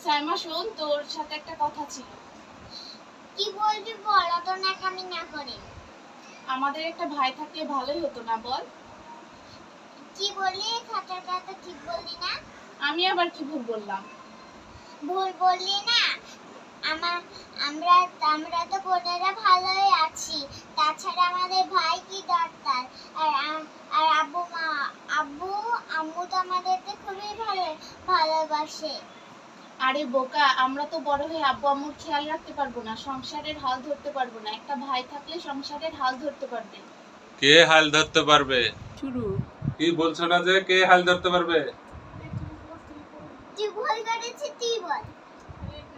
সাইমা শোন, তোর সাথে একটা কথা ছিল। কি বলবি বল, অত নাকামি না করে। আমাদের একটা ভাই থাকলে ভালোই হতো না বল? কি বললি? কথাটা তো ঠিক বললি না। আমি আবার কি ভুল বললাম? ভুল বললি না। আমার আমরা আমরা তো বোনেরা ভালোই আছি, তাছাড়া আমাদের ভাই কি দরকার। আর আব্বু আম্মু তো আমাদেরকে খুবই ভালোবাসে। আরে বোকা, আমরা তো বড় হয়ে আব্বু আম্মুর খেয়াল রাখতে পারবো না, সংসারের হাল ধরতে পারবো না। একটা ভাই থাকলে সংসারের হাল ধরতে পারবে। কে হাল ধরতে পারবে? শুরু কি বলছো না যে কে হাল ধরতে পারবে? তুই ভুল করেছিস, তুই বল।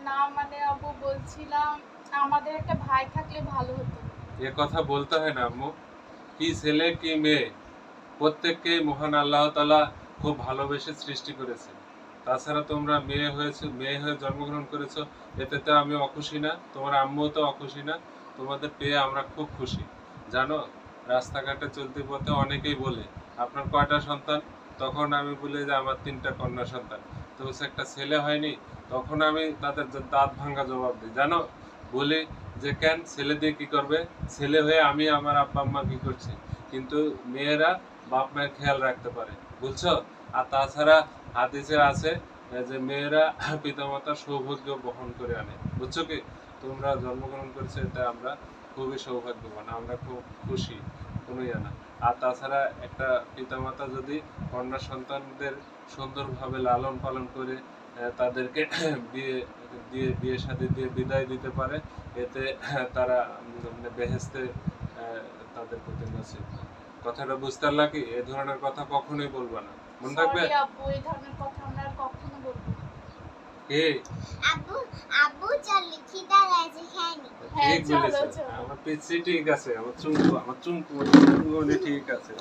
না মানে আব্বু বলছিলাম আমাদের একটা ভাই থাকলে ভালো হতো। এ কথা বলতে হয় না আম্মু। কি ছেলে কি মেয়ে, প্রত্যেককে মহান আল্লাহ তাআলা খুব ভালোবেসে সৃষ্টি করেছে। তাছাড়া তোমরা মেয়ে হয়েছে, মেয়ে হয়ে জন্মগ্রহণ করেছো, এতে তো আমি অখুশি না, তোমার আম্মুও তো অখুশি না। তোমাদের পেয়ে আমরা খুব খুশি। জানো, রাস্তাঘাটে চলতে পথে অনেকেই বলে আপনার কয়টা সন্তান, তখন আমি বলি যে আমার 3টা কন্যা সন্তান। তো একটা ছেলে হয়নি, তখন আমি তাদের দাঁত ভাঙা জবাব দিই। জানো, বলি যে কেন ছেলে দিয়ে কি করবে, ছেলে হয়ে আমি আমার আব্বা আম্মা কি করছি। কিন্তু মেয়েরা বাপ মায়ের খেয়াল রাখতে পারে, বুঝছো? আর তাছাড়া হাদিসে আছে যে মেয়েরা পিতামাতার সৌভাগ্য বহন করে আনে, বুঝছো কি? তোমরা জন্মগ্রহণ করেছো, এটা আমরা খুবই সৌভাগ্যবান, আমরা খুব খুশি, কোনো ইয়ে না। আর তাছাড়া একটা পিতামাতা যদি কন্যা সন্তানদের সুন্দরভাবে লালন পালন করে তাদেরকে বিয়ে শাদী দিয়ে বিদায় দিতে পারে, এতে তারা বেহেশতে তাদের প্রতি নসিব। কথাটা বুঝতে পারলা কি? এই ধরনের কথা কখনোই বলবা না, মনে থাকবে? সরি আব্বু, এই ধরনের কথা আমরা আর কখনো বলবো না। কে? আব্বু আব্বু চল খিদা লাগছে, খাই নি। হ্যাঁ, ঠিক চলো, বলেছে, চলো। আমার পিচ্ছি ঠিক আছে, আমার চুমকু ঠিক আছে।